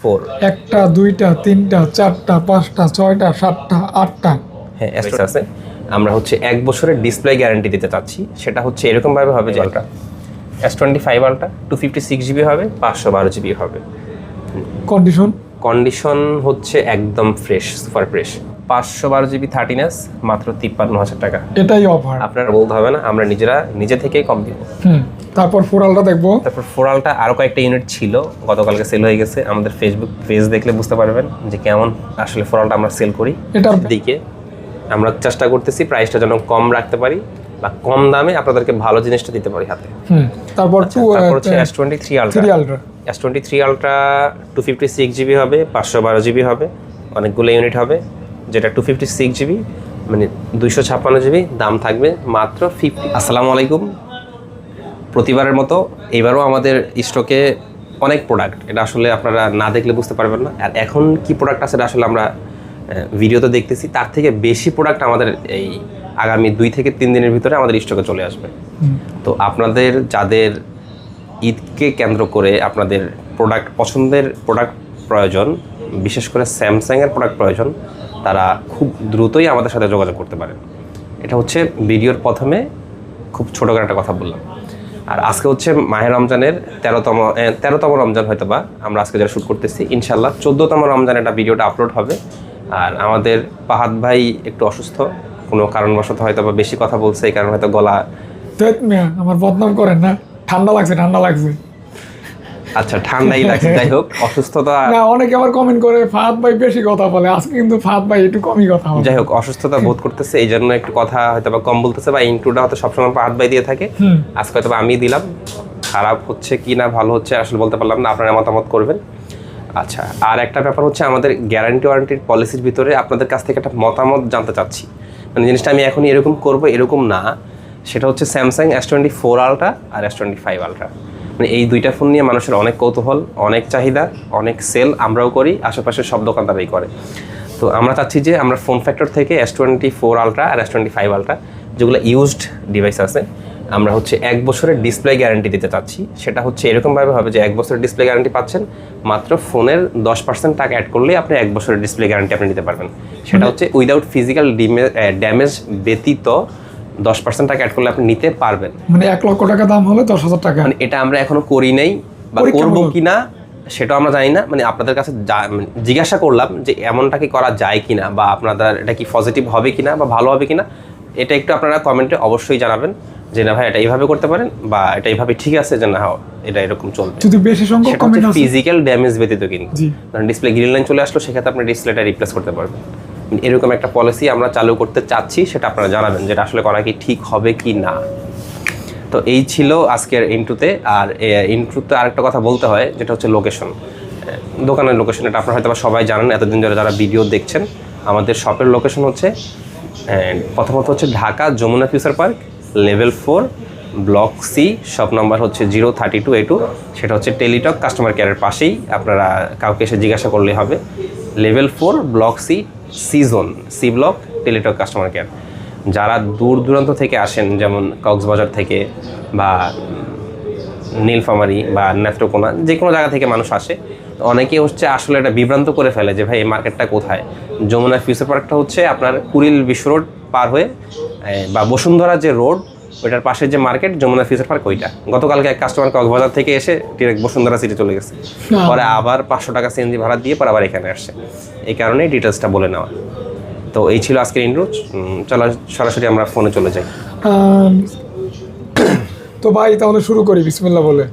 Four. একটা, দুইটা, তিনটা, চারটা, পাঁচটা, ছয়টা, সাতটা, আটটা। হ্যাঁ আছে। আমরা হচ্ছে 1 বছরের ডিসপ্লে গ্যারান্টি দিতে চাচ্ছি। সেটা হচ্ছে এরকমভাবে হবে যে আলট্রা S25 আলট্রা 256GB হবে, 512GB হবে। কন্ডিশন হচ্ছে একদম fresh, super fresh. 512GB 13S মাত্র 53,000 টাকা। এটাই অফার, আপনারা বলতে হবে না, আমরা নিজে থেকেই কম দিব। তারপর ফোরালটা দেখবো। তারপর ফোরালটা আরও কয়েকটা ইউনিট ছিল, গতকালকে সেল হয়ে গেছে। আমাদের ফেসবুক পেজ দেখলে বুঝতে পারবেন যে কেমন আসলে ফোরালটা আমরা সেল করি। এটার দিকে আমরা চেষ্টা করতেছি প্রাইসটা যেন কম রাখতে পারি বা কম দামে আপনাদেরকে ভালো জিনিসটা দিতে পারি হাতে। তারপর হচ্ছে S23 ultra. S23 ultra 256GB হবে, 512GB হবে, অনেকগুলো ইউনিট হবে। যেটা 256GB মানে 256GB, দাম থাকবে মাত্র 50। আসসালামু আলাইকুম। প্রতিবারের মতো এবারও আমাদের স্টকে অনেক প্রোডাক্ট, এটা আসলে আপনারা না দেখলে বুঝতে পারবেন না। আর এখন কি প্রোডাক্ট আছে এটা আসলে আমরা ভিডিওতে দেখতেছি, তার থেকে বেশি প্রোডাক্ট আমাদের এই আগামী 2 থেকে 3 দিনের ভিতরে আমাদের স্টকে চলে আসবে। তো আপনাদের যাদের ঈদকে কেন্দ্র করে আপনাদের পছন্দের প্রোডাক্ট প্রয়োজন, বিশেষ করে স্যামসাংয়ের প্রোডাক্ট প্রয়োজন, তারা খুব দ্রুতই আমাদের সাথে যোগাযোগ করতে পারেন। এটা হচ্ছে ভিডিওর প্রথমে খুব ছোটো করে একটা কথা বললাম। আর আজকে হচ্ছে মাহে রমজানের 13তম রমজান হয়তো বা আমরা আজকে যারা শ্যুট করতেছি, ইনশাল্লাহ 14তম রমজানে একটা ভিডিওটা আপলোড হবে। আর আমাদের ফাহাদ ভাই একটু অসুস্থ, কোনো কারণবশত হয়তো বা বেশি কথা বলছে, এই কারণে হয়তো গলা। আমার বদনাম করেন না, ঠান্ডা লাগছে। আচ্ছা, ঠান্ডাই লাগছে। যাই হোক, অসুস্থতা না, অনেকে আবার কমেন্ট করে ফাহাদ ভাই বেশি কথা বলে, আজকে কিন্তু ফাহাদ ভাই একটু কমই কথা বলে। যাই হোক, অসুস্থতা বোধ করতেছে, এই জন্য একটু কথা হয়তো বা কম বলতেছে, বা ইন্ট্রোটা হয়তো সবসময় ফাহাদ ভাই দিয়ে থাকে, আজকে হয়তো বা আমি দিলাম। খারাপ হচ্ছে কি না ভালো হচ্ছে আসলে বলতে পারলাম না, আপনারা মতামত করবেন। আচ্ছা, আর একটা ব্যাপার হচ্ছে আমাদের গ্যারান্টি ওয়ারেন্টির পলিসির ভিতরে আপনাদের কাছ থেকে একটা মতামত জানতে চাচ্ছি। মানে জিনিসটা আমি এখনই এরকম করবো এরকম না, সেটা হচ্ছে স্যামসাং S24 আলট্রা আর S25 আলট্রা। মানে এই দুইটা ফোন নিয়ে মানুষের অনেক কৌতূহল, অনেক চাহিদা, অনেক সেল আমরাও করি, আশেপাশের সব দোকানদারাই করে। তো আমরা চাচ্ছি যে আমরা ফোন ফ্যাক্টর থেকে S24 আলট্রা আর S25 আলট্রা যেগুলো ইউজড ডিভাইস আছে, আমরা হচ্ছে 1 বছরের ডিসপ্লে গ্যারান্টি দিতে চাচ্ছি। সেটা হচ্ছে এরকমভাবে হবে যে 1 বছরের ডিসপ্লে গ্যারান্টি পাচ্ছেন, মাত্র ফোনের 10% টাকা অ্যাড করলেই আপনি 1 বছরের ডিসপ্লে গ্যারান্টি আপনি নিতে পারবেন। সেটা হচ্ছে উইদাউট ফিজিক্যাল ড্যামেজ ব্যতীত 10% টাকা অ্যাড করলে আপনি নিতে পারবেন। মানে 1 লক্ষ টাকা দাম হলে 10,000 টাকা। মানে এটা আমরা এখনো করি নাই বা করবো কিনা সেটাও আমরা জানি না। মানে আপনাদের কাছে জিজ্ঞাসা করলাম যে এমনটা কি করা যায় কিনা, বা আপনাদের এটা কি পজিটিভ হবে কিনা বা ভালো হবে কিনা, এটা একটু আপনারা কমেন্টে অবশ্যই জানাবেন যে না ভাই এটা এইভাবে করতে পারেন, বা এটা এইভাবে ঠিক আছে যে না এটা এরকম চলবে। যদি বেশি সংখ্যক কমেন্ট আসে ফিজিক্যাল ড্যামেজ ব্যতীত কিন্তু, কারণ ডিসপ্লে গ্রিন লাইন চলে আসলো, সেক্ষেত্রে আপনি ডিসপ্লেটা রিপ্লেস করতে পারবেন। এরকম একটা পলিসি আমরা চালু করতে চাচ্ছি, সেটা আপনারা জানাবেন যেটা আসলে করা কি ঠিক হবে কি না। তো এই ছিল আজকের ইন্ট্রোতে। আর ইন্ট্রোতে আরেকটা কথা বলতে হয়, যেটা হচ্ছে লোকেশন, দোকানের লোকেশন। এটা আপনারা হয়তো সবাই জানেন, এতদিন ধরে যারা ভিডিও দেখছেন। আমাদের শপের লোকেশন হচ্ছে প্রথমত হচ্ছে Dhaka Jamuna future park level 4 block C, shop number হচ্ছে 032A2। সেটা হচ্ছে টেলিটক কাস্টমার কেয়ারের পাশেই, আপনারা কাউকে এসে জিজ্ঞাসা করলেই হবে। Level 4 block C zone, C block, Teletalk customer care. যারা দূর দূরান্ত থেকে আসেন, যেমন কক্সবাজার থেকে বা নীলফামারী বা নেত্রকোনা, যে কোনো জায়গা থেকে মানুষ আসে, অনেকেই হচ্ছে আসলে এটা বিভ্রান্ত করে ফেলে যে ভাই এই মার্কেটটা কোথায়। যমুনা ফিউচার পার্কটা হচ্ছে আপনার কুড়িল বিশ্ব রোড পার হয়ে বা বসুন্ধরা যে রোড, ওইটার পাশে যে মার্কেট যমুনা ফিউচার পার্ক, ওইটা। গতকালকে এক কাস্টমার কক্সবাজার থেকে এসে ডিরেক্ট বসুন্ধরা সিটি চলে গেছে, পরে আবার 500 টাকা সিএনজি ভাড়া দিয়ে পরে আবার এখানে আসছে। এই কারণেই ডিটেলসটা বলে নেওয়া। তো এই ছিল আজকের ইন্ট্রো। চলো সরাসরি আমরা ফোনে চলে যাই। তো ভাই তাহলে শুরু করি বিসমিল্লাহ বলে।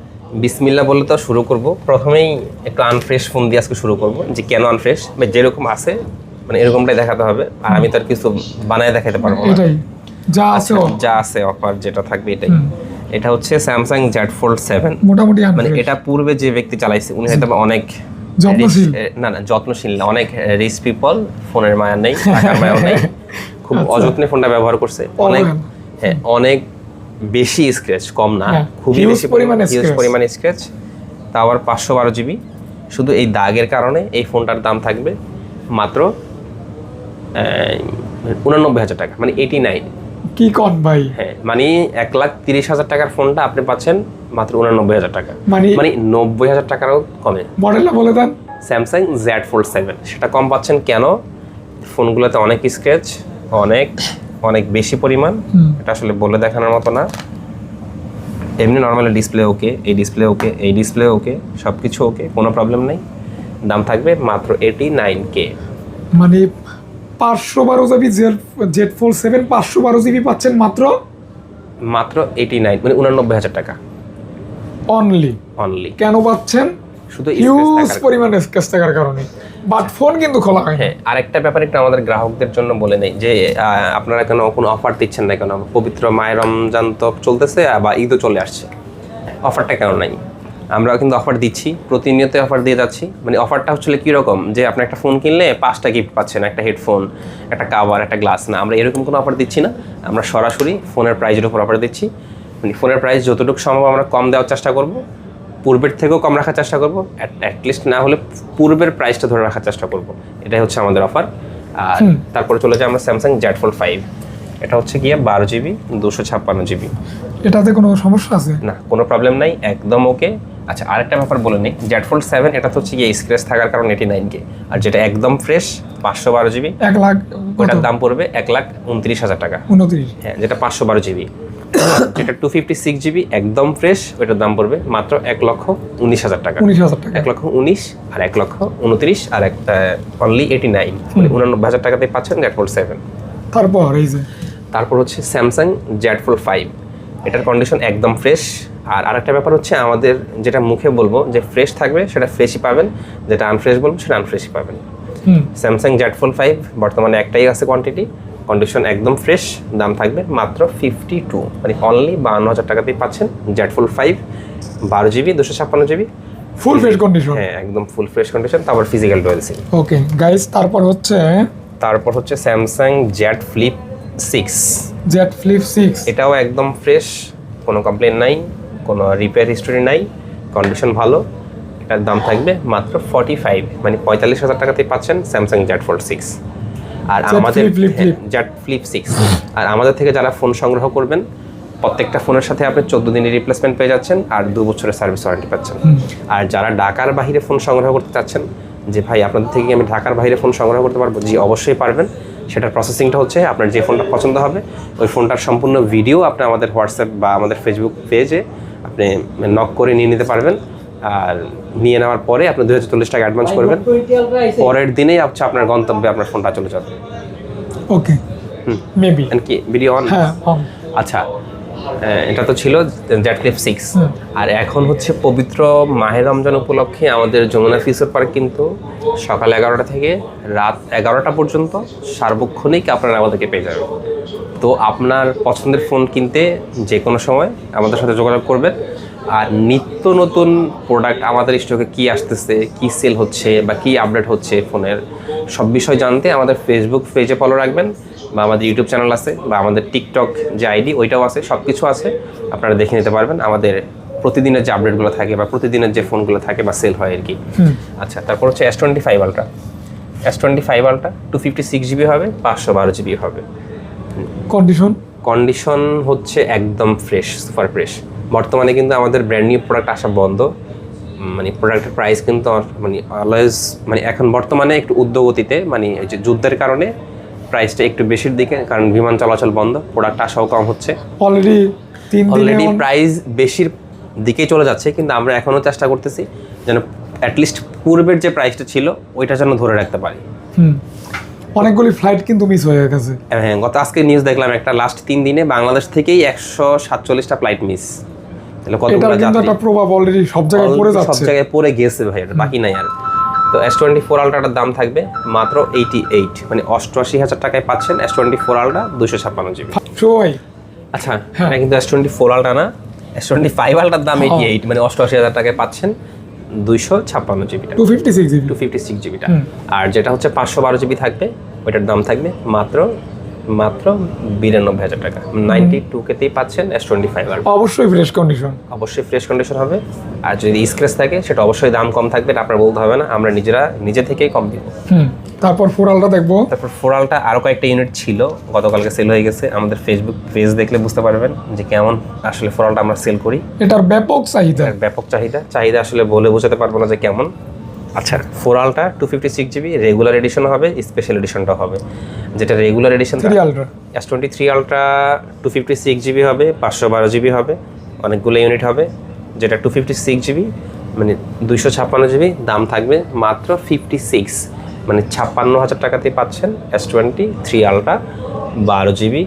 বিসমিল্লাহ বলে তো শুরু করব। প্রথমেই একটু আনফ্রেশ ফোন দিয়ে আজকে শুরু করব। যে কেন আনফ্রেশ, বা যেরকম আছে মানে এরকমটাই দেখাতে হবে। আর আমি তো আর কিছু বানায় দেখাতে পারবো না, এটাই যা আছে অফার যেটা থাকবে এটাই। এটা হচ্ছে স্যামসাং Z Fold 7। মোটামুটি মানে এটা পূর্বে যে ব্যক্তি চালাইছে উনি হয়তো অনেক যত্নশীল না, অনেক রিচ পিপল, ফোনের মায়া নেই, টাকার মায়া নেই, খুব অযত্নে ফোনটা ব্যবহার করছে। অনেক বেশি স্ক্র্যাচ, কম না, খুবই বেশি পরিমাণে স্ক্র্যাচ। তা আবার 512GB। শুধু এই দাগের কারণে এই ফোনটার দাম থাকবে মাত্র 89,000 টাকা, মানে 89। কি কোন ভাই? হ্যাঁ, মানে 1,30,000 টাকার ফোনটা আপনি পাচ্ছেন মাত্র 89,000 টাকা, মানে 90,000 টাকারও কমে। মডেলটা বলে দেন। স্যামসাং জেড ফোল্ড 7, সেটা কম পাচ্ছেন কেন? ফোনগুলোতে অনেক স্ক্র্যাচ, অনেক অনেক বেশি পরিমাণ, এটা আসলে বলে দেখানোর মতো না। এমনি নর্মালি ডিসপ্লে ওকে, এই ডিসপ্লে ওকে, এই ডিসপ্লে ওকে, সব কিছু ওকে, কোনো প্রবলেম নেই। দাম থাকবে মাত্র 89K। মানে 512 জিবি জেড ফোল্ড 7 512 জিবি পাচ্ছেন মাত্র 89, মানে 89,000 টাকা অনলি। কেন পাচ্ছেন? শুধু হিউজ পরিমাণে স্ক্র্যাচ থাকার কারণে, বাট ফোন কিন্তু খোলা হয়। হ্যাঁ, আরেকটা ব্যাপার একটু আমাদের গ্রাহকদের জন্য বলে নেই যে আপনারা কেন কোনো অফার দিচ্ছেন না কেন? পবিত্র মায়ের রমজান তো চলতেছে, বা ঈদও চলে আসছে, অফারটা কেন নাই? আমরা কিন্তু অফার দিচ্ছি, প্রতিনিয়ত অফার দিয়ে যাচ্ছি। মানে অফারটা হচ্ছে কীরকম, যে আপনি একটা ফোন কিনলে 5টা গিফট পাচ্ছেন, একটা হেডফোন, একটা কাভার, একটা গ্লাস। না, আমরা এরকম কোনো অফার দিচ্ছি না। আমরা সরাসরি ফোনের প্রাইজের উপর অফার দিচ্ছি। মানে ফোনের প্রাইস যতটুকু সম্ভব আমরা কম দেওয়ার চেষ্টা করব, পূর্বের থেকেও কম রাখার চেষ্টা করব, অ্যাটলিস্ট না হলে পূর্বের প্রাইসটা ধরে রাখার চেষ্টা করব। এটাই হচ্ছে আমাদের অফার। আর তারপরে চলে যায় আমরা স্যামসাং জেড ফোল্ড 5। এটা হচ্ছে গিয়ে 12 জিবি 256 জিবি। এটাতে কোনো সমস্যা আছে? না, কোনো প্রবলেম নাই, একদম ওকে। আচ্ছা, আরেকটা ব্যাপার বলে নিই, জেড ফোল্ড 7 এটা তো হচ্ছে গিয়ে স্ক্র্যাচ থাকার কারণে 89K, আর যেটা একদম ফ্রেশ 512 জিবি 1 লাখ, ওটার দাম পড়বে 1,29,000 টাকা। 29, হ্যাঁ, যেটা 512 জিবি। যেটা 256 জিবি একদম ফ্রেশ, ওইটার দাম পড়বে মাত্র 1,19,000 টাকা। 19,000 টাকা। 1,19,000 আর 1,29,000 আর একটা অনলি 89, মানে 89,000 টাকাতে পাচ্ছেন জেড ফোল্ড 7। তারপর হচ্ছে স্যামসাং জেড ফোল্ড 5, এটার কন্ডিশন একদম ফ্রেশ। আর আরেকটা ব্যাপার হচ্ছে, আমাদের যেটা মুখে বলবো যে ফ্রেশ থাকবে সেটা ফ্রেশই পাবেন, যেটা আনফ্রেশ বলবো সেটা আনফ্রেশই পাবেন। স্যামসাং জেড ফোল্ড 5 বর্তমানে একটাই আছে কোয়ান্টিটি, কন্ডিশন একদম ফ্রেশ, দাম থাকবে মাত্র 52, মানে অনলি 52,000 টাকাতেই পাচ্ছেন Z fold 5, 12 GB 256 GB, full fresh condition. হ্যাঁ, একদম ফুল ফ্রেশ কন্ডিশন, তারপর physical dual SIM. Okay guys, তারপর হচ্ছে স্যামসাং জেড ফ্লিপ 6। এটাও একদম ফ্রেশ, কোনো কমপ্লেন নাই, কোনো রিপেয়ার হিস্টোরি নাই, কন্ডিশন ভালো। এটার দাম থাকবে মাত্র 45, মানে 45,000 টাকাতেই পাচ্ছেন স্যামসাং জেড ফোল্ড 6। আর আমাদের জেড ফ্লিপ 6, আর আমাদের থেকে যারা ফোন সংগ্রহ করবেন, প্রত্যেকটা ফোনের সাথে আপনি 14 দিনের রিপ্লেসমেন্ট পেয়ে যাচ্ছেন, আর 2 বছরের সার্ভিস ওয়ারেন্টি পাচ্ছেন। আর যারা ঢাকার বাইরে ফোন সংগ্রহ করতে চাচ্ছেন, যে ভাই আপনাদের থেকে আমি ঢাকার বাইরে ফোন সংগ্রহ করতে পারবো, জি অবশ্যই পারবেন। সেটার প্রসেসিংটা হচ্ছে, আপনার যে ফোনটা পছন্দ হবে ওই ফোনটার সম্পূর্ণ ভিডিও আপনি আমাদের হোয়াটসঅ্যাপ বা আমাদের ফেসবুক পেজে আপনি নক করে নিয়ে নিতে পারবেন। আর নিয়ে নেওয়ার পরে আপনি 240 টাকা অ্যাডভান্স করবেন, পরের দিনেই হচ্ছে আপনার গন্তব্যে আপনার ফোনটা চলে যাবে। ওকে, মেবি কি ভিডিও অন? হ্যাঁ, আচ্ছা, এটা তো ছিল জেড ফ্লিপ 6। আর এখন হচ্ছে পবিত্র মাহে রমজান উপলক্ষে আমাদের যমুনা ফিউচার পার্ক কিন্তু সকাল 11টা থেকে রাত 11টা পর্যন্ত সার্বক্ষণিক আপনারা আমাদেরকে পেয়ে যাবেন। তো আপনার পছন্দের ফোন কিনতে যে কোনো সময় আমাদের সাথে যোগাযোগ করবেন। আর নিত্য নতুন প্রোডাক্ট আমাদের স্টকে কী আসতেছে, কী সেল হচ্ছে বা কী আপডেট হচ্ছে ফোনের, সব বিষয় জানতে আমাদের ফেসবুক পেজে ফলো রাখবেন, বা আমাদের ইউটিউব চ্যানেল আছে, বা আমাদের টিকটক যে আইডি ওইটাও আছে, সব কিছু আছে, আপনারা দেখে নিতে পারবেন আমাদের প্রতিদিনের যে আপডেটগুলো থাকে বা প্রতিদিনের যে ফোনগুলো থাকে বা সেল হয় আর কি। আচ্ছা, তারপর হচ্ছে S25 Ultra। S25 Ultra 256 GB হবে, 512 জিবি হবে। কন্ডিশন হচ্ছে একদম ফ্রেশ, সুপার ফ্রেশ। বর্তমানে কিন্তু আমাদের ব্র্যান্ড নিউ প্রোডাক্ট আসা বন্ধ, মানে প্রোডাক্টের প্রাইস কিন্তু মানে অলওয়েজ, মানে এখন বর্তমানে একটু উদ্যোগতিতে, মানে এই যে যুদ্ধের কারণে প্রাইসটা একটু বেশির দিকে, কারণ বিমান চলাচল বন্ধ, প্রোডাক্ট আসাও কম হচ্ছে। অলরেডি প্রাইস বেশির দিকেই চলে যাচ্ছে, কিন্তু আমরা এখনও চেষ্টা করতেছি যেন অ্যাটলিস্ট পূর্বের যে প্রাইসটা ছিল ওইটা যেন ধরে রাখতে পারি। অনেকগুলি ফ্লাইট কিন্তু মিস হয়ে গেছে। হ্যাঁ, গত আজকে নিউজ দেখলাম একটা, লাস্ট 3 দিনে বাংলাদেশ থেকেই 147টা ফ্লাইট মিস। তাহলে কতগুলো যাত্রী, একটা প্রভাব অলরেডি সব জায়গায় পড়ে যাচ্ছে, সব জায়গায় পড়ে গেছে ভাই, এটা বাকি নাই আর। তো S24 Ultraটার দাম থাকবে মাত্র 88, মানে 88,000 টাকায় পাচ্ছেন S24 Ultra 256 জিবি। আচ্ছা, এটা কিন্তু S24 Ultra না, S25 Ultraর দাম 88, মানে 88,000 টাকায় পাচ্ছেন 256 জিবিটা, 256 জিবিটা। আর যেটা হচ্ছে 512 জিবি থাকবে, ওইটার দাম থাকবে মাত্র 92,000 টাকা, 92K-তেই পাচ্ছেন S25 Ultra। অবশ্যই ফ্রেশ কন্ডিশন হবে। আর যদি স্ক্র্যাচ থাকে সেটা অবশ্যই দাম কম থাকবে, এটা আপনার বলতে হবে না, আমরা নিজে থেকেই কম দিব। তারপর 4 Ultra দেখবো। তারপর 4 Ultra আরও কয়েকটা ইউনিট ছিল, গতকালকে সেল হয়ে গেছে। আমাদের ফেসবুক পেজ দেখলে বুঝতে পারবেন যে কেমন আসলে 4 Ultra আমরা সেল করি। এটার ব্যাপক চাহিদা আসলে বলে বোঝাতে পারবো না যে কেমন। আচ্ছা 4 আলট্রা 256 জিবি রেগুলার এডিশন হবে, স্পেশাল এডিশনটা হবে। যেটা regular edition 3 ultra S23 ultra 256 GB হবে, 512 জিবি হবে, অনেকগুলো ইউনিট হবে। যেটা 256 জিবি মানে 256 জিবি, দাম থাকবে মাত্র 56 মানে 56,000 টাকাতেই পাচ্ছেন S23 আলট্রা 12 জিবি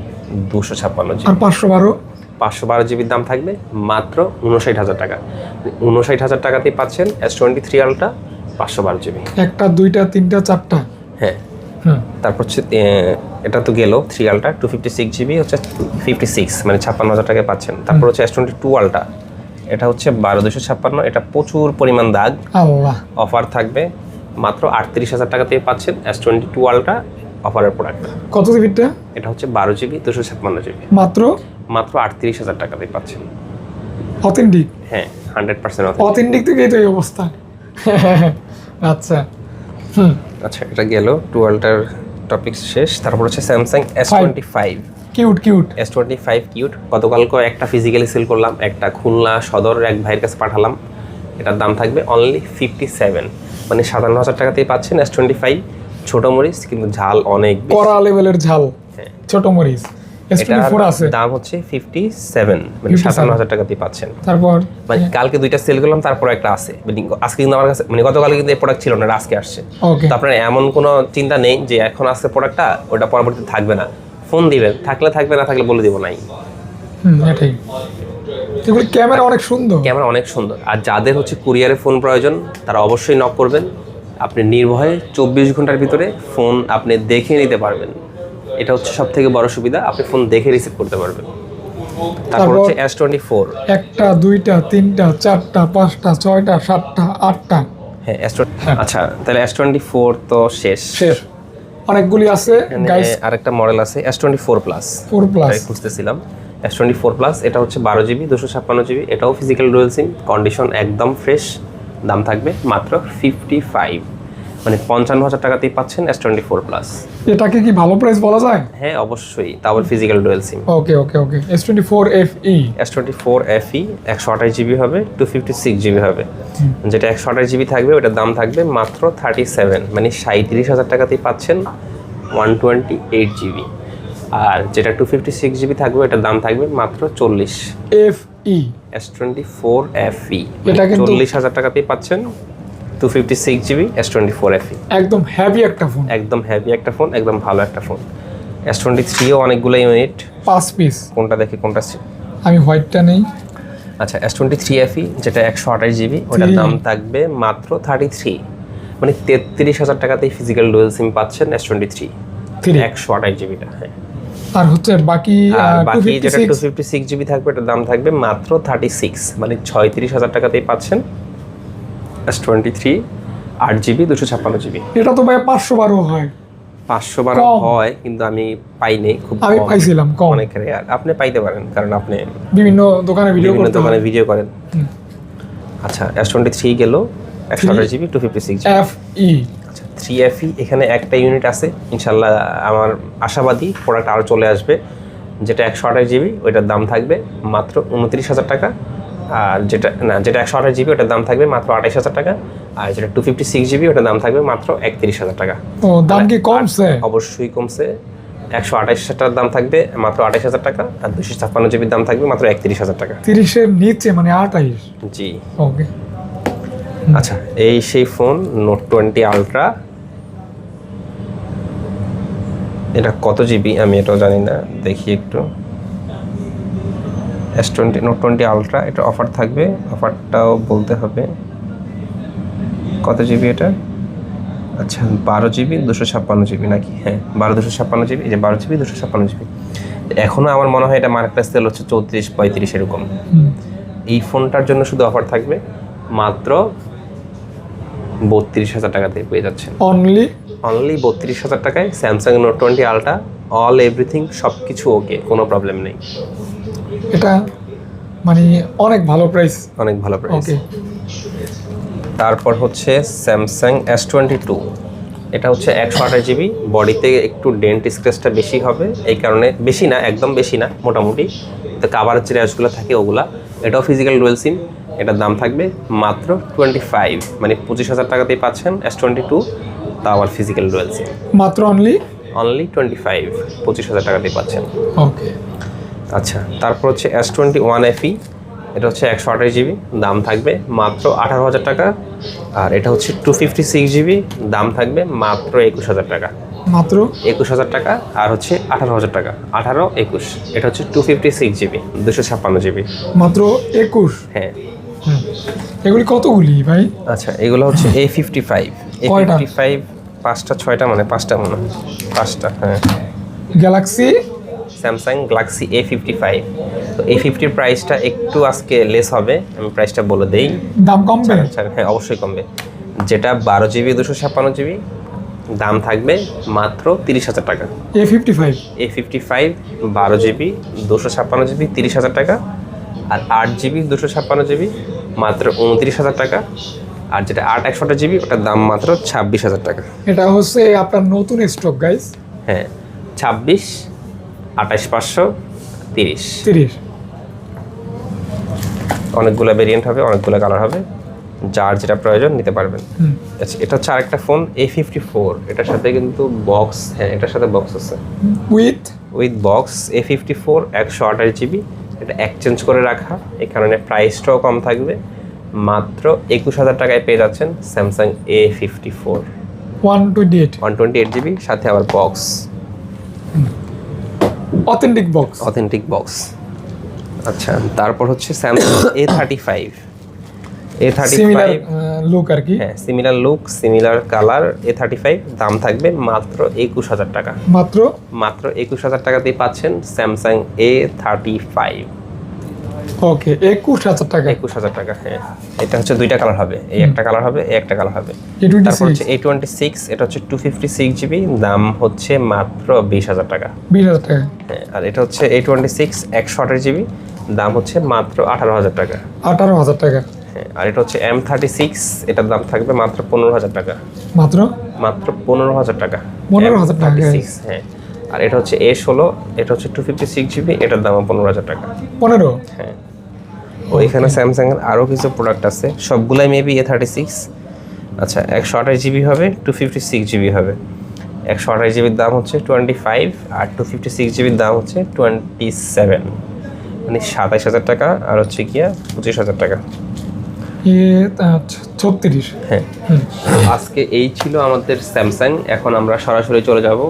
256 জিবি। আর 512 512 জিবির দাম থাকবে মাত্র 59,000 টাকা। 59,000 টাকাতেই পাচ্ছেন S23 আলট্রা 512 জিবি। একটা দুইটা তিনটা চারটা। হ্যাঁ, তারপর হচ্ছে এটা তো গেল 3 আলট্রা 256 জিবি হচ্ছে 56 মানে 56,000 টাকায় পাচ্ছেন। তারপর হচ্ছে S22 আলট্রা, এটা হচ্ছে 12,256, এটা প্রচুর পরিমাণ দাগ, আল্লাহ। অফার থাকবে মাত্র 38,000 টাকাতেই পাচ্ছেন S22 আলট্রা অফারের প্রোডাক্ট। কত জিবিটা? এটা হচ্ছে 12 জিবি 256 জিবি, মাত্র 38,000 টাকাতেই পাচ্ছেন। অথেন্টিক? হ্যাঁ 100% অথেন্টিক থেকেই তো এই অবস্থা। আচ্ছা আচ্ছা, এটা গেল 2 আলট্রার টপিক শেষ। তারপর হচ্ছে Samsung S25 cute cute S25 cute. গতকালকে একটা ফিজিক্যালি সেল করলাম, একটা খুলনা সদর এক ভাইয়ের কাছে পাঠালাম। এটার দাম থাকবে অনলি 57 মানে 57,000 টাকাতেই পাচ্ছেন S25। ছোট মরিচ কিন্তু ঝাল অনেক বেশি, কড়া লেভেলের ঝাল। হ্যাঁ। ছোট মরিচ S24 আছে, দাম হচ্ছে 57 মানে 57,000 টাকাতেই পাচ্ছেন। তারপর মানে কালকে দুইটা সেল করলাম, তারপর একটা আছে। মানে আজকে কিন্তু আমার কাছে মানে গতকালকে কিন্তু এই প্রোডাক্ট ছিল না, আজকে আসছে। ওকে। তো আপনার এমন কোনো চিন্তা নেই যে এখন আসছে প্রোডাক্টটা ওটা পরবর্তীতে থাকবে না। ফোন দিবেন, থাকলে থাকবে, না থাকলে বলে দিব নাই। এটাই। এগুলো ক্যামেরা অনেক সুন্দর, ক্যামেরা অনেক সুন্দর। আর যাদের হচ্ছে কুরিয়ারে ফোন প্রয়োজন তারা অবশ্যই নক করবেন। আপনি নির্ভয়ে 24 ঘন্টার ভিতরে ফোন আপনি দেখে নিতে পারবেন। এটা হচ্ছে সব থেকে বড় সুবিধা, আপনি ফোন দেখে রিসিভ করতে পারবেন। তারপর হচ্ছে S24, একটা দুইটা তিনটা চারটা পাঁচটা ছয়টা সাতটা আটটা। হ্যাঁ আচ্ছা, তাহলে S24 তো শেষ। অনেকগুলি আছে গাইস। আরেকটা মডেল আছে S24 প্লাস, 4 প্লাস খুঁজতেছিলাম। S24 প্লাস এটা হচ্ছে 12 জিবি 256 জিবি, এটাও ফিজিক্যাল ডুয়াল সিম, কন্ডিশন একদম ফ্রেশ। দাম থাকবে মাত্র 55 মানে 55,000 টাকাতেই পাচ্ছেন S24 প্লাস। এটাকে কি ভালো প্রাইস বলা যায়? হ্যাঁ অবশ্যই, তাও ফিজিক্যাল ডুয়াল সিম। ওকে ওকে ওকে। S24 FE, S24 FE 128 GB হবে, 256 জিবি হবে। যেটা 128 জিবি থাকবে ওটার দাম থাকবে মাত্র 37 মানে 37,000 টাকাতেই পাচ্ছেন 128 জিবি। আর যেটা 256 জিবি থাকবে এটার দাম থাকবে মাত্র 40 FE। S24 FE এটা কিন্তু 40,000 টাকাতেই পাচ্ছেন 256 জিবি S24 FE। একদম হেভি একটা ফোন, একদম হেভি একটা ফোন, একদম ভালো একটা ফোন। S23ও অনেকগুলো ইউনিট, 5 পিস। কোনটা দেখি কোনটা। আমি হোয়াইটটা নেই। আচ্ছা S23 FE যেটা 128 জিবি ওটার দাম থাকবে মাত্র 33 মানে 33,000 টাকাতেই ফিজিক্যাল ডুয়াল সিম পাচ্ছেন S23 128 জিবিটা। হ্যাঁ, আর হচ্ছে বাকি বাকি যেটা 256 জিবি থাকবে এটার দাম থাকবে মাত্র 36 মানে 36,000 টাকাতেই পাচ্ছেন S23 8 জিবি 256 জিবি। এটা তো ভাই 512 হয়। 512 হয় কিন্তু আমি পাইনি, খুব আমি পাইছিলাম কম। অনেক রেয়ার। আপনি পাইতে পারেন কারণ আপনি বিভিন্ন দোকানে ভিডিও করেন। আচ্ছা S23 গেল 128 জিবি 256 জিবি FE। আচ্ছা 3FE এখানে একটা ইউনিট আছে, ইনশাল্লাহ আমার আশাবাদী প্রোডাক্ট আরও চলে আসবে। যেটা 128 জিবি ওইটার দাম থাকবে মাত্র 29,000 টাকা। আর যেটা 128 জিবি ওটার দাম থাকবে মাত্র 28,000 টাকা। আর যেটা 256 জিবি ওটার দাম থাকবে মাত্র 31,000 টাকা। ও দাম কি কমছে? অবশ্যই কমছে। 128টার দাম থাকবে মাত্র 28,000 টাকা, আর 256 জিবির দাম থাকবে মাত্র 31,000 টাকা। 30-এর নিচে মানে 28। জি ওকে। আচ্ছা, এই সেই ফোন নোট 20 আলট্রা। এটা কত জিবি আমি এটাও জানি না, দেখি একটু। নোট 20 আলট্রা, এটা অফার থাকবে, অফারটাও বলতে হবে। কত জিবি এটা? আচ্ছা 12 জিবি 256 জিবি নাকি? হ্যাঁ 256 জিবি, এই যে 12 জিবি 256 জিবি। এখনও আমার মনে হয় এটা মার্কেট সেল হচ্ছে 34-35 এরকম। এই ফোনটার জন্য শুধু অফার থাকবে মাত্র 32,000 টাকাতে পেয়ে যাচ্ছেন। অনলি 32,000 টাকায় Samsung note 20 ultra, all everything সব কিছু ওকে, কোনো প্রবলেম নেই। এটা মানে অনেক ভালো প্রাইস, অনেক ভালো প্রাইস। ওকে। তারপর হচ্ছে স্যামসাং S22, এটা হচ্ছে 128 জিবি, বডিতে একটু ডেন্ট স্ক্র্যাচটা বেশি হবে, এই কারণে বেশি না, একদম বেশি না, মোটামুটি তো কাভারের যে র্যাশগুলো থাকে ওগুলা। এটাও ফিজিক্যাল ডুয়াল সিম, এটার দাম থাকবে মাত্র 25, মানে 25,000 টাকাতেই পাচ্ছেন S22, তা আবার ফিজিক্যাল ডুয়াল সিম। মাত্র অনলি 25, 25,000 টাকাতেই পাচ্ছেন। ওকে। আচ্ছা, তারপর হচ্ছে S21 FE, এটা হচ্ছে 128 জিবি, দাম থাকবে মাত্র 18,000 টাকা। আর এটা হচ্ছে 256 জিবি, দাম থাকবে মাত্র 21,000 টাকা। মাত্র 21,000 টাকা আর হচ্ছে 18,000 টাকা, 18, 21। এটা হচ্ছে 256 জিবি, 256 জিবি। মাত্র 21। হ্যাঁ। এগুলি কতগুলি ভাই? আচ্ছা, এগুলো হচ্ছে A55। কয়টা? A55 5টা 6টা, মানে 5টা মনে হয়, 5টা। হ্যাঁ, গ্যালাক্সি স্যামসাং গ্যালাক্সি A55। তো A50 প্রাইসটা একটু আজকে লেস হবে, আমি প্রাইসটা বলে দেই। দাম কমবে? আচ্ছা, হ্যাঁ অবশ্যই কমবে। যেটা 12 জিবি 256 জিবি, দাম থাকবে মাত্র 30,000 টাকা। A55 A55 12 জিবি 256 জিবি 30,000 টাকা। আর 8 জিবি 256 জিবি মাত্র 29,000 টাকা। আর যেটা 8 128 জিবি, ওটার দাম মাত্র 26,000 টাকা। এটা হচ্ছে আপনার নতুন স্টক গাইস। হ্যাঁ, 26, 28,500, 30। অনেকগুলো ভেরিয়েন্ট হবে, অনেকগুলো কালার হবে, যার যেটা প্রয়োজন নিতে পারবেন। আচ্ছা, এটা হচ্ছে আরেকটা ফোন A54, এটার সাথে কিন্তু বক্স, হ্যাঁ এটার সাথে বক্স আছে, উইথ বক্স। A54 128 জিবি, এটা এক্সচেঞ্জ করে রাখা, এই কারণে প্রাইসটাও কম থাকবে। মাত্র 21,000 টাকায় পেয়ে যাচ্ছেন স্যামসাং A54 128 জিবি, সাথে আবার বক্স, অথেন্টিক বক্স। আচ্ছা, তারপর হচ্ছে স্যামসাং A35 সিমিলার লুক আর কি। হ্যাঁ, similar look, similar colour. A35 দাম থাকবে মাত্র 21,000 টাকা। মাত্র 21,000 টাকাতেই পাচ্ছেন স্যামসাং A35। ওকে, 21,000 টাকা। 21,000 টাকা, হ্যাঁ। এটা হচ্ছে দুইটা কালার হবে, এই একটা কালার হবে, এই একটা কালার হবে। তারপর হচ্ছে A26, এটা হচ্ছে 256 জিবি, দাম হচ্ছে মাত্র 20,000 টাকা। 20,000 টাকা, হ্যাঁ। আর এটা হচ্ছে A26 128 জিবি, দাম হচ্ছে মাত্র 18,000 টাকা। 18,000 টাকা। হ্যাঁ। আর এটা হচ্ছে M36, এটার দাম থাকবে মাত্র 15,000 টাকা। মাত্র 15,000 টাকা। 15,000 টাকা। হ্যাঁ। আর এটা হচ্ছে A16, এটা হচ্ছে 256 জিবি, এটার দাম 15,000 টাকা। 15? হ্যাঁ। ওইখানে স্যামসাং এর আরও কিছু প্রোডাক্ট আছে, সবগুলাই মেবি A36। আচ্ছা, 128 জিবি হবে, 256 জিবি হবে। 128 জিবির দাম হচ্ছে 25, আর 256 জিবির দাম হচ্ছে 27, মানে 27,000 টাকা। আর হচ্ছে গিয়া 25,000 টাকা। 36। হ্যাঁ। আজকে এই ছিল আমাদের স্যামসাং। এখন আমরা সরাসরি চলে যাব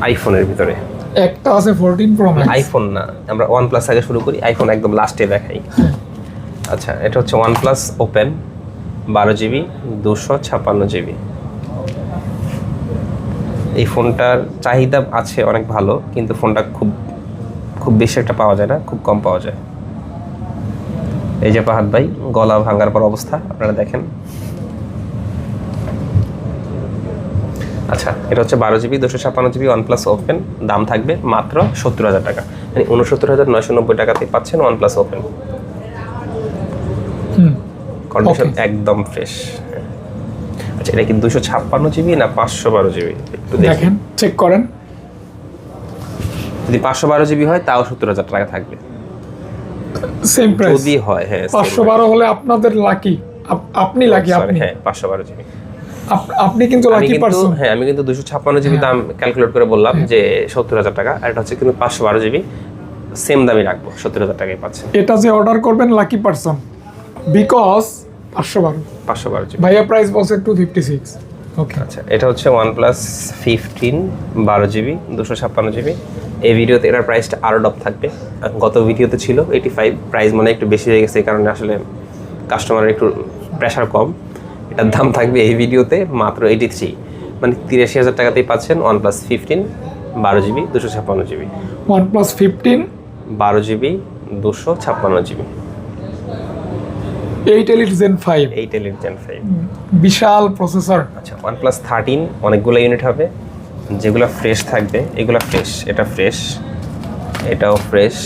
আইফোনের ভিতরে। একটা আছে 14 প্রো ম্যাক্স। আইফোন না, আমরা OnePlus আগে শুরু করি, আইফোন একদম লাস্টে দেখাই। আচ্ছা, এটা হচ্ছে OnePlus ওপেন 12 জিবি 256 জিবি। এই ফোনটার চাহিদা আছে অনেক ভালো, কিন্তু ফোনটা খুব বেশি একটা পাওয়া যায় না, খুব কম পাওয়া যায়। এই যে ফাহাদ ভাই, গলা ভাঙার পর অবস্থা আপনারা দেখেন। আচ্ছা, এটা হচ্ছে 12 জিবি 256 জিবি OnePlus ওপেন, দাম থাকবে মাত্র 70,000 টাকা, মানে 69,990 টাকাতে পাচ্ছেন OnePlus ওপেন। কন্ডিশন একদম ফ্রেশ। আচ্ছা, এটা কি 256 জিবি না 512 জিবি? একটু দেখেন, চেক করেন। যদি 512 জিবি হয় তাও 70,000 টাকা থাকবে, সেম প্রাইস। যদি হয়, হ্যাঁ 512 হলে আপনাদের লাকি, আপনি লাকি। আপনি, হ্যাঁ 512 জিবি আপনি কিন্তু লাকি পারসন। হ্যাঁ, আমি কিন্তু 256 জিবি দাম ক্যালকুলেট করে বললাম যে 70,000 টাকা, আর এটা হচ্ছে কিন্তু 512 জিবি, সেম দামই রাখবো, 70,000 টাকায় পাচ্ছেন। এটা যে অর্ডার করবেন লাকি পারসন, বিকজ 512 জিবি। ভাইয়া প্রাইস বলছে 256। ওকে। আচ্ছা, এটা হচ্ছে OnePlus 15 12 জিবি 256 জিবি। এই ভিডিওতে এটার প্রাইসটা আরও ডপ থাকবে। গত ভিডিওতে ছিল 85, প্রাইস মানে একটু বেশি হয়ে গেছে, এই কারণে আসলে কাস্টমারের একটু প্রেশার কম। এটার দাম থাকবে এই ভিডিওতে মাত্র 83, মানে 83,000 টাকাতেই পাচ্ছেন OnePlus 15 12 GB 256 GB. OnePlus 15 12 GB 256 GB. 8 Elite Gen 5। বিশাল প্রসেসর। আচ্ছা, OnePlus 13 অনেকগুলো ইউনিট হবে, যেগুলো ফ্রেশ থাকবে, এগুলো ফ্রেশ, এটা ফ্রেশ, এটাও ফ্রেশ।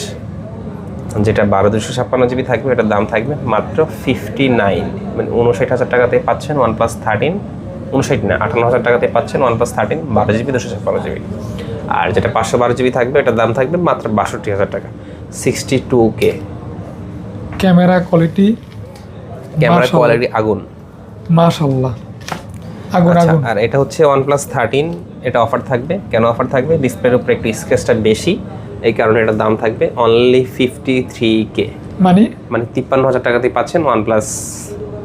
যেটা 12 256 জিবি থাকবে, এটার দাম থাকবে মাত্র 59, মানে 59,000 টাকাতে পাচ্ছেন OnePlus 13। 59 না, 58,000 টাকাতে পাচ্ছেন OnePlus 13 12 জিবি 256 জিবি। আর যেটা 512 জিবি থাকবে, এটার দাম থাকবে মাত্র 62,000 টাকা, 62K। Camera quality, camera quality আগুন। মাশাআল্লাহ, আগুন আচ্ছা, আগুন। আর এটা হচ্ছে OnePlus 13, এটা অফার থাকবে। কেন অফার থাকবে? ডিসপ্লের উপরে একটু স্ক্র্যাচটা বেশি, এই কারণে এটার দাম থাকবে অনলি 53K, মানে 53,000 টাকাতেই পাচ্ছেন OnePlus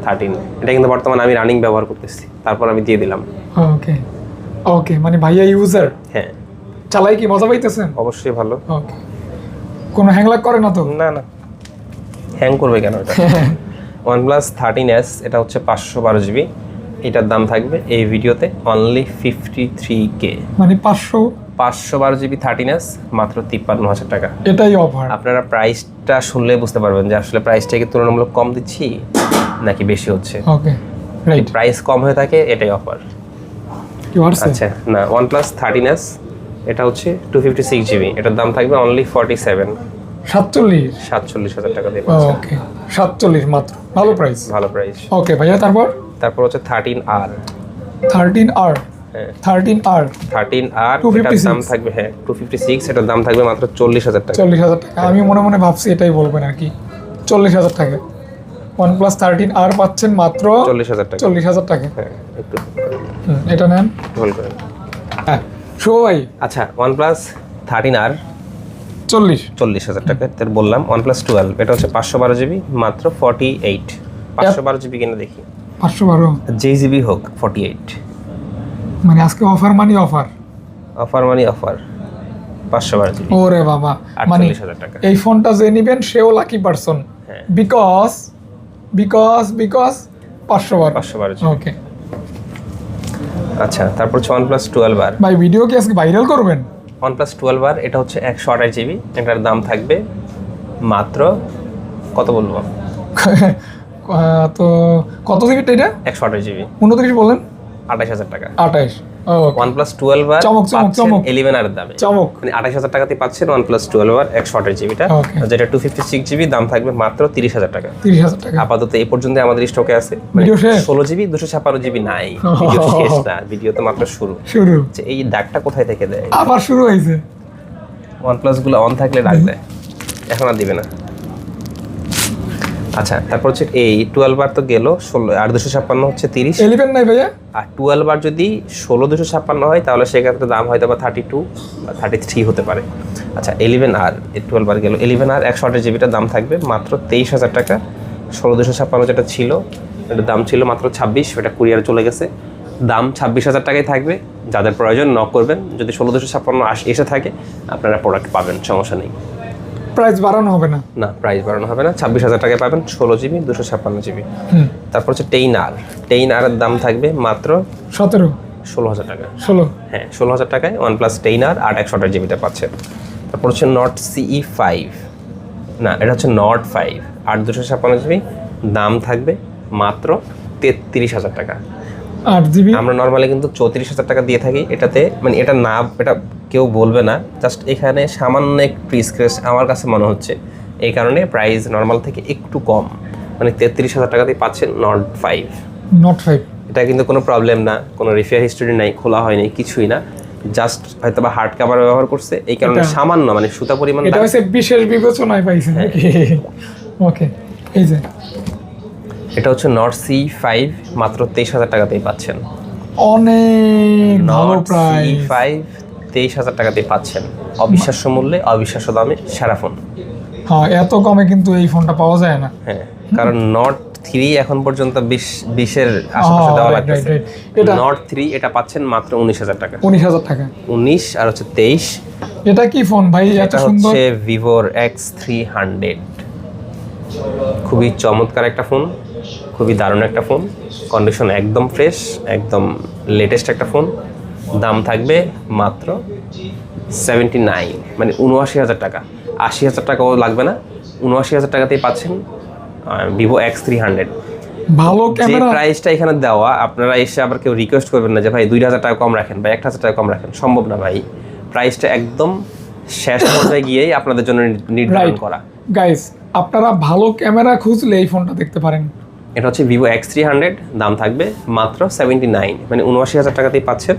13। এটা কিন্তু বর্তমানে আমি রানিং ব্যবহার করতেছি, তারপর আমি দিয়ে দিলাম। ওকে ওকে, মানে ভাইয়া ইউজার হ্যাঁ, চালাই কি মজা পাইতেছেন? অবশ্যই ভালো। ওকে, কোনো হ্যাংলাক করে না তো? না না, হ্যাং করবে কেন এটা? OnePlus 13s, এটা হচ্ছে 512 জিবি, এটার দাম থাকবে এই ভিডিওতে অনলি 53K, মানে 500, 512 জিবি 13s মাত্র 53,000 টাকা। এটাই অফার। আপনারা প্রাইসটা শুনলে বুঝতে পারবেন যে আসলে প্রাইসটা কি তুলনামূলক কম দিচ্ছি নাকি বেশি হচ্ছে। ওকে রাইট, প্রাইস কম হয়ে থাকে এটাই অফার। কি হচ্ছে? আচ্ছা, না OnePlus 13s এটা হচ্ছে 256 জিবি, এটার দাম থাকবে অনলি 47,000 টাকা দিয়ে পাচ্ছেন। ওকে 47 মাত্র, ভালো প্রাইস। ভালো প্রাইস। ওকে ভাইয়া, তারপর হচ্ছে 13R। 13R, হ্যাঁ, 13R 13R, 256 এটার দাম থাকবে 256, এটার দাম থাকবে মাত্র 40,000 টাকা। 40,000 টাকা। আমি মনে মনে ভাবছি এটাই বলবেন আর কি, 40,000 টাকা। OnePlus 13R পাচ্ছেন মাত্র 40,000 টাকা। 40,000 টাকা। হ্যাঁ, একটু এটা নেন। ভুল করেন। হ্যাঁ, শো ভাই আচ্ছা, OnePlus 13R 40,000 টাকা। তার বললাম OnePlus 12, এটা হচ্ছে 512 জিবি মাত্র 48। 512 জিবি কিনে দেখি, 512, যে জিবি হোক 48। মানে আজকে অফার মানে অফার। অফার মানে অফার, 512 জিবি ওরে বাবা, মানে 48,000 টাকা। এই ফোনটা যে নিবেন সেও লাকি পারসন, হ্যাঁ। বিকজ 512। 512 জিবি। ওকে আচ্ছা, তারপর হচ্ছে OnePlus 12R। ভাই, ভিডিও কি আজকে ভাইরাল করবেন? OnePlus 12R, এটা হচ্ছে 128 জিবি, এটার দাম থাকবে মাত্র কত বলবো, তো কত জিবিটা এটা? 128 জিবি 29 বলেন, 28,000 টাকা। 28। OnePlus 12R চমক, চমক, চমক। 11R এর দামে, চমক। মানে 28,000 টাকাতে পাচ্ছেন OnePlus 12R 128 জিবিটা, Okay. যেটা 256 জিবি, দাম থাকবে মাত্র 30,000 টাকা। 30,000 টাকা। আপাতত এই পর্যন্ত আমাদের স্টকে আছে। ভিডিও শেষ? 16 জিবি 256 জিবি নাই, ভিডিও শেষ না, ভিডিও তো মাত্র শুরু। আচ্ছা, এই ডাকটা কোথায় থেকে দেয়? আবার শুরু হয়েছে। OnePlus গুলো অন থাকলে ডাক দেয়, এখন আর দিবে না। আচ্ছা, তারপর হচ্ছে এই 12R তো গেল, 16 আর 256 হচ্ছে 30। 11 নাই ভাইয়া? আর 12R যদি 16,256 হয় তাহলে সেক্ষেত্রে দাম হয়তো বা 32 বা 33 হতে পারে। আচ্ছা, 11R, 12R গেল। 11R 128 জিবিটার দাম থাকবে মাত্র 23,000 টাকা। 16,256 যেটা ছিল, এটার দাম ছিল মাত্র 26, এটা কুরিয়ারে চলে গেছে। দাম 26,000 টাকাই থাকবে। যাদের প্রয়োজন নক করবেন, যদি 16,256 এসে থাকে আপনারা প্রোডাক্ট পাবেন, সমস্যা নেই। প্রাইস বাড়ানো হবে না? না, প্রাইস বাড়ানো হবে না। 26,000 টাকায় পাবেন 16 জিবি 256 জিবি। তারপর হচ্ছে 10R। 10R এর দাম থাকবে মাত্র 16,000 টাকা। 16? হ্যাঁ, 16,000 টাকায় OnePlus 10R আর 128 জিবিটা পাচ্ছেন। তারপর হচ্ছে Nord CE5, না এটা হচ্ছে Nord 5 আর 256 জিবি, দাম থাকবে মাত্র 33,000 টাকা। 8 জিবি? আমরা নর্মালি কিন্তু 34,000 টাকা দিয়ে থাকি এটাতে, মানে এটা না, এটা কেউ বলবে না, জাস্ট এখানে সামান্য একটু স্ক্র্যাচ আমার কাছে মনে হচ্ছে, এই কারণে প্রাইস নর্মাল থেকে একটু কম, মানে 33,000 টাকাতেই পাচ্ছেন Nord 5। Nord 5 এটা কিন্তু কোনো প্রবলেম না, কোনো রিপেয়ার হিস্টোরি নাই, খোলা হয়নি, কিছুই না, জাস্ট হয়তো বা হার্ড কাভার ব্যবহার করছে, এই কারণে সামান্য মানে সুতা পরিমাণ এটা হচ্ছে বিশেষ বিবেচনায় পাইছেন নাকি? ওকে, এই যে এটা হচ্ছে Nord CE5 মাত্র 23,000 টাকাতেই পাচ্ছেন। অনেক ভালো Nord প্রাইস। CE5 23,000 টাকাতেই পাচ্ছেন, অবিশ্বাস্য মূল্যে, অবিশ্বাস্য দামে, সেরা ফোন। হ্যাঁ, এত কমে কিন্তু এই ফোনটা পাওয়া যায় না। হ্যাঁ, কারণ Nord 3 এখন পর্যন্ত 20-এর আশেপাশে দেওয়া লাগছে। এটা Nord 3 এটা পাচ্ছেন মাত্র 19,000 টাকা। 19,000 টাকা। 19 আর হচ্ছে 23। এটা কি ফোন ভাই এত এটা সুন্দর? হচ্ছে Vivoর X300, খুবই চমৎকার একটা ফোন, খুবই দারুণ একটা ফোন, কন্ডিশন একদম ফ্রেশ, একদম লেটেস্ট একটা ফোন। দাম থাকবে মাত্র 79, মানে 79,000 টাকা। 80,000 টাকাও লাগবে না, 79,000 টাকাতেই পাচ্ছেন Vivo X300। ভালো যে ক্যামেরা। প্রাইসটা এখানে দেওয়া, আপনারা এসে আবার কেউ রিকোয়েস্ট করবেন না যে ভাই 2,000 টাকা কম রাখেন বা 1,000 টাকা কম রাখেন, সম্ভব না ভাই। প্রাইসটা একদম শেষ পর্যায়ে গিয়েই আপনাদের জন্য নির্ধারণ করা। গাইস, আপনারা ভালো ক্যামেরা খুঁজলে এই ফোনটা দেখতে পারেন। এটা হচ্ছে Vivo X300, দাম থাকবে মাত্র 79, মানে 79,000 টাকাতেই পাচ্ছেন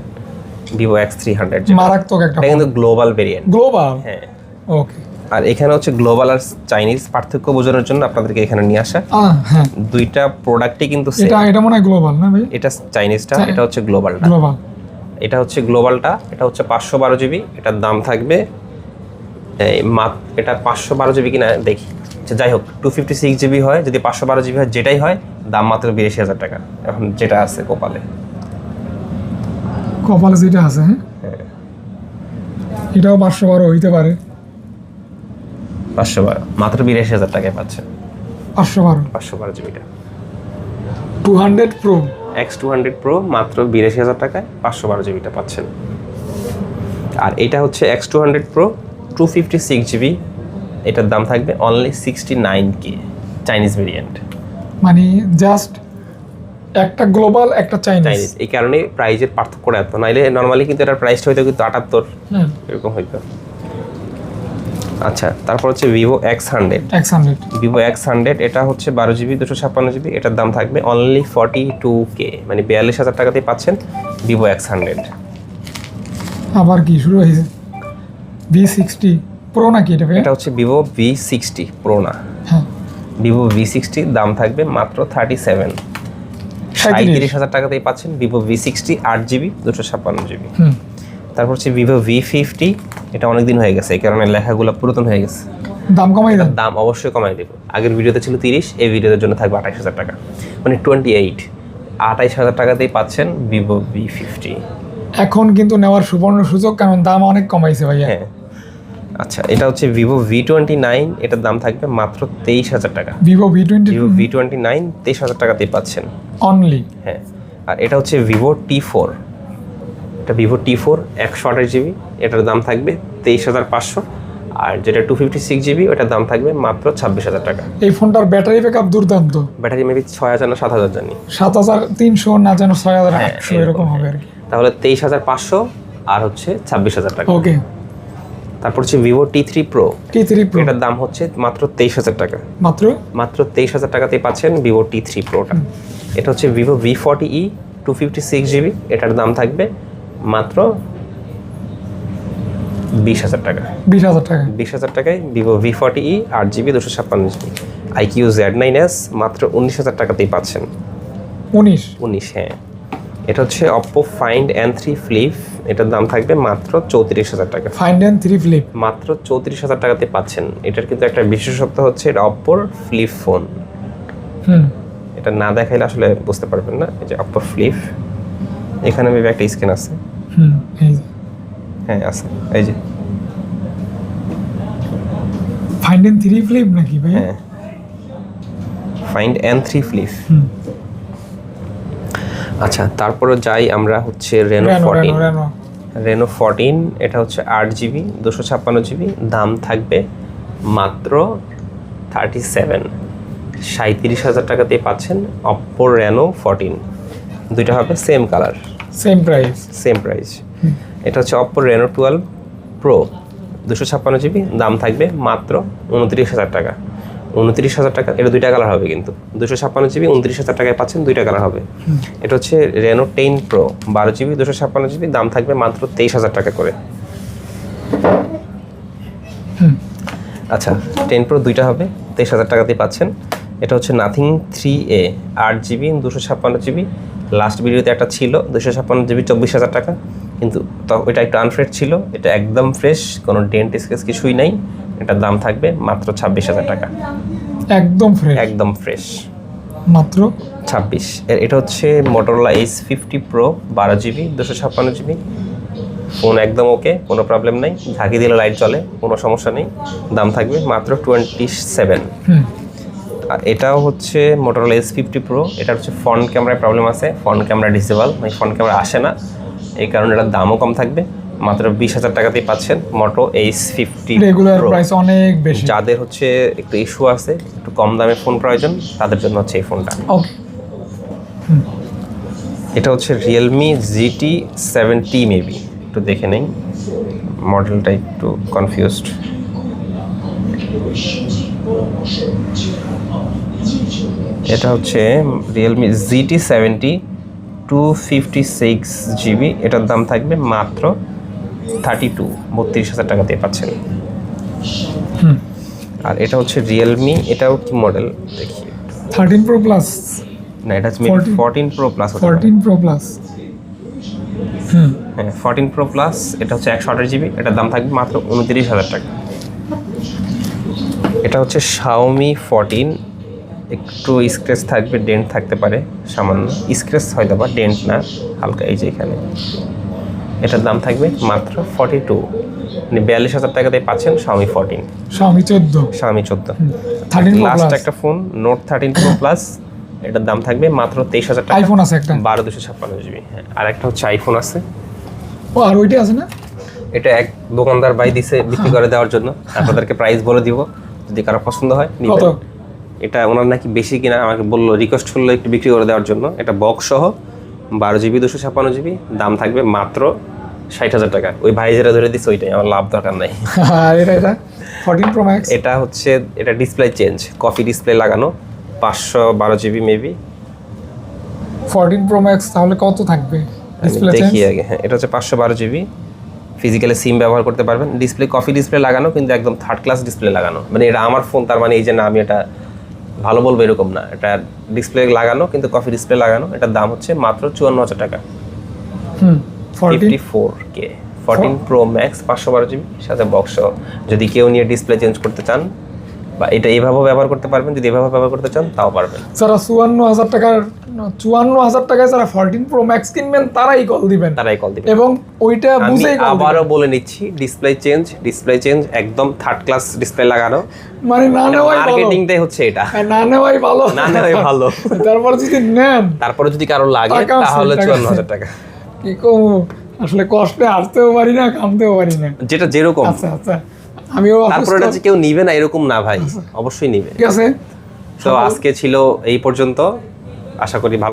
Vivo X300। মারাত্মক একটা এটা কিন্তু গ্লোবাল ভেরিয়েন্ট। গ্লোবাল? হ্যাঁ। ওকে, আর এখানে হচ্ছে গ্লোবাল আর চাইনিজ পার্থক্য বোঝানোর জন্য আপনাদেরকে এখানে নিয়ে আসা। হ্যাঁ, দুইটা প্রোডাক্টই কিন্তু same। এটা মনে হয় গ্লোবাল না ভাই? এটা চাইনিজটা, এটা হচ্ছে গ্লোবালটা। গ্লোবাল, এটা হচ্ছে গ্লোবালটা, এটা হচ্ছে 512 জিবি। এটার দাম থাকবে এটা 512 জিবি কিনা দেখি। আচ্ছা যাই হোক, 256 জিবি হয়, যদি 512 জিবি হয় যেটাই হয় দাম মাত্র 82,000 টাকা। এখন যেটা আছে কপালে যেটা আছে, হ্যাঁ এটাও 512 হইতে পারে। 512 মাত্র 82,000 টাকায় পাচ্ছেন। 512 জিবিটা 200 প্রো X200 Pro মাত্র 82,000 টাকায় 512 জিবিটা পাচ্ছেন। আর এটা হচ্ছে X200 Pro 256 জিবি, এটার দাম থাকবে অনলি 69K চাইনিজ ভেরিয়েন্ট। মানে জাস্ট একটা গ্লোবাল একটা চাইনিজ। এই কারণে প্রাইজের পার্থক্যটা এত, নাইলে নর্মালি কিন্তু এটার প্রাইসটা হয়তো কিন্তু 78 এরকম হইতো। আচ্ছা, তারপর হচ্ছে ভিভো X100। ভিভো X100 এটা হচ্ছে 12 জিবি 256 জিবি, এটার দাম থাকবে অনলি 42K, মানে 42,000 টাকাতেই পাচ্ছেন ভিভো X100। আবার কি শুরু হয়েছে? V60 প্রো নাকি এটা? এটা হচ্ছে ভিভো V60 প্রো না, হ্যাঁ ভিভো V60 দাম থাকবে মাত্র 37,000 টাকাতেই পাচ্ছেন ভিভো V60 8 জিবি 256 জিবি। তারপর হচ্ছে ভিভো V50, এটা অনেকদিন হয়ে গেছে, এই কারণে লেখাগুলো পুরাতন হয়ে গেছে। দাম কমাই দেন? দাম অবশ্যই কমাই দেবো। আগের ভিডিওতে ছিল 30, এই ভিডিওর জন্য থাকবে 28,000 টাকা, মানে 28,000 টাকাতেই পাচ্ছেন ভিভো V50। এখন কিন্তু নেওয়ার সুবর্ণ সুযোগ, কারণ দাম অনেক কমাইছে ভাইয়া। হ্যাঁ আচ্ছা, এটা হচ্ছে ভিভো V29, এটার দাম থাকবে মাত্র 23,000 টাকা। ভিভো V29 23,000 টাকাতেই পাচ্ছেন অনলি। হ্যাঁ, আর এটা হচ্ছে ভিভো T4, এটা ভিভো T4 128 জিবি, এটার দাম থাকবে 23,500। আর যেটা 256 জিবি ওটার দাম থাকবে মাত্র 26,000 টাকা। এই ফোনটার ব্যাটারি ব্যাকআপ দুর্দান্ত। ব্যাটারি মেবি 6,000 না 7,000 জানি, 7,300 না যেন 6,800 এরকম হবে আর কি। তাহলে 23,500 আর হচ্ছে 26,000 টাকা। ওকে। তারপর হচ্ছে ভিভো T3 Pro, এটার দাম হচ্ছে মাত্র 23,000 টাকা। মাত্র 23,000 টাকাতেই পাচ্ছেন ভিভো T3 Proটা। এটা হচ্ছে ভিভো V40e 256 জিবি, এটার দাম থাকবে মাত্র 20,000 টাকা। 20,000 টাকায় Vivo V40e 8 GB 256 GB. IQ Z9s মাত্র 19,000 টাকাতেই পাচ্ছেন। 19 হ্যাঁ। এটা হচ্ছে Oppo Find N3 Flip, এটার দাম থাকবে মাত্র 34,000 টাকা। Find N3 Flip মাত্র 34,000 টাকাতে পাচ্ছেন। এটার কিন্তু একটা বিশেষত্ব হচ্ছে এটা Oppo Flip ফোন। এটা না দেখাইলে আসলে বুঝতে পারবেন না। এই যে Oppo Flip, এখানে মেবি একটা স্ক্রিন আছে। হ্যাঁ আছে, এই যে Find N3 Flip নাকি ভাই? হ্যাঁ, Find N3 Flip। আচ্ছা, তারপরে যাই আমরা হচ্ছে Reno 14, এটা হচ্ছে 8 জিবি 256 জিবি, দাম থাকবে মাত্র 37,000 টাকাতেই পাচ্ছেন Oppo Reno 14। দুইটা হবে সেম কালার, সেম প্রাইস। এটা হচ্ছে Oppo Reno 12 Pro 256 জিবি, দাম থাকবে মাত্র 29,000 টাকা। 29,000 টাকা, এটা দুইটা কালার হবে কিন্তু 256 জিবি 29,000 টাকায় পাচ্ছেন, দুইটা কালার হবে। এটা হচ্ছে Reno 10 Pro 12 জিবি 256 জিবি, দাম থাকবে মাত্র 23,000 টাকা করে। আচ্ছা, 10 Pro দুইটা হবে 23,000 টাকাতেই পাচ্ছেন। এটা হচ্ছে Nothing 3A 8 GB 256 GB, last ভিডিওতে একটা ছিল 256 জিবি 24,000 টাকা, কিন্তু ওইটা একটু আনফ্রেশ ছিল, এটা একদম ফ্রেশ, কোনো ডেন্ট স্কেচ কিছুই নাই। এটার দাম থাকবে মাত্র 26,000 টাকা। একদম ফ্রেশ মাত্র 26। এটা হচ্ছে Motorola H50 Pro 12 GB 256 GB, phone একদম ওকে, কোনো প্রবলেম নাই, ঝাঁকি দিলে লাইট জ্বলে, কোনো সমস্যা নেই, দাম থাকবে মাত্র 27। আর এটাও হচ্ছে Motorola H50 Pro, এটা হচ্ছে ফ্রন্ট ক্যামেরায় প্রবলেম আছে, ফ্রন্ট ক্যামেরা ডিসেবল, মানে ফ্রন্ট ক্যামেরা আসে না, এই কারণে এটার দামও কম থাকবে, মাত্র 20,000 টাকাতেই পাচ্ছেন Moto H50 রেগুলার প্রাইস অনেক বেশি। যাদের হচ্ছে একটু ইস্যু আছে, একটু কম দামে ফোন প্রয়োজন, তাদের জন্য হচ্ছে এই ফোনটা। ওকে। এটা হচ্ছে Realme GT 70 মেবি, একটু দেখে নেই, মডেলটা একটু কনফিউজড। এটা হচ্ছে Realme GT 70 256 জিবি, এটার দাম থাকবে মাত্র 32,000 টাকাতে পাচ্ছেন। হুম আর এটা হচ্ছে রিয়েলমি, এটাও কি মডেল দেখি, 13 প্রো প্লাস, না এটা হচ্ছে 14 14 প্রো প্লাস, 14 প্রো প্লাস। হুম হ্যাঁ 14 প্রো প্লাস, এটা হচ্ছে 128 জিবি, এটার দাম থাকবে মাত্র 29,000 টাকা। এটা হচ্ছে Xiaomi 14, একটু স্ক্র্যাচ থাকবে, ডেন্ট থাকতে পারে সামান্য, স্ক্র্যাচ হয়তো বা ডেন্ট না, হালকা এই যে এখানে। এটার দাম থাকবে মাত্র 42, মানে 42,000 টাকাতে পাচ্ছেন Xiaomi 14, Xiaomi 14, Xiaomi 14। 13 pro last plus. একটা ফোন Note 13 Pro Plus, এটার দাম থাকবে মাত্র 23,000 টাকা। আইফোন আছে একটা, 12/256 জিবি। হ্যাঁ আর একটা হচ্ছে আইফোন আছে, ও আর ওইটা আছে না? এটা এক দোকানদার বাই দিছে বিক্রি করে দেওয়ার জন্য, আপনাদেরকে প্রাইস বলে দিব, যদি কারো পছন্দ হয় কত? নিবেন। এটা ওনার নাকি বেশি কিনা, আমাকে বললো, রিকোয়েস্ট করলো একটু বিক্রি করে দেওয়ার জন্য। এটা বক্স সহ 12 জিবি 256 জিবি, দাম থাকবে মাত্র 60,000 টাকা। ওই ভাই যেটা ধরে দিচ্ছে ওইটাই, আমার লাভ দরকার নাই। আর এটা 14 প্রো ম্যাক্স, এটা হচ্ছে, এটা ডিসপ্লে চেঞ্জ, কফি ডিসপ্লে লাগানো, 512 জিবি মেবি। 14 প্রো ম্যাক্স তাহলে কত থাকবে ডিসপ্লে চেঞ্জ? দেখি আগে। হ্যাঁ এটা হচ্ছে 512 জিবি, ফিজিক্যালি সিম ব্যবহার করতে পারবেন, ডিসপ্লে কফি ডিসপ্লে লাগানো, কিন্তু একদম থার্ড ক্লাস ডিসপ্লে লাগানো, মানে এটা আমার ফোন, তার মানে এই যে না আমি এটা ভালো বলবো এরকম না, এটা ডিসপ্লে লাগানো কিন্তু কফি ডিসপ্লে লাগানো। এটার দাম হচ্ছে মাত্র 54,000 টাকা, হুম 14 54K। 14 প্রো ম্যাক্স 512 জিবি সাথে বক্স। যদি কেউ নিয়ে ডিসপ্লে চেঞ্জ করতে চান বা এটা এভাবেও ব্যবহার করতে পারবেন, যদি এভাবে ব্যবহার করতে চান তাও পারবেন। যারা 54,000 টাকার 54,000 টাকায় যারা 14 প্রো ম্যাক্স কিনবেন তারাই কল দিবেন, তারাই কল দিবেন। এবং ওইটা আমি বুঝেই কল দিবেন। আবারও বলে নিচ্ছি, ডিসপ্লে চেঞ্জ একদম থার্ড ক্লাস ডিসপ্লে লাগানো, মানে না নেওয়াই ভালো, মার্কেটিংটাই হচ্ছে এটা, না নেওয়াই ভালো, না নেওয়াই ভালো। তারপর যদি নেন তারপরে যদি কারো লাগে টাকা আছে, তাহলে টাকা 54,000 টাকা। কি কম, আসলে কষ্টে আসতেও পারি না, কামতেও পারি না। যেটা যেরকম, আচ্ছা আচ্ছা, আমিও তারপরে এটা যে কেউ নিবে না এরকম না ভাই, অবশ্যই নিবে। ঠিক আছে। তো আজকে ছিল এই পর্যন্ত, আশা করি ভালো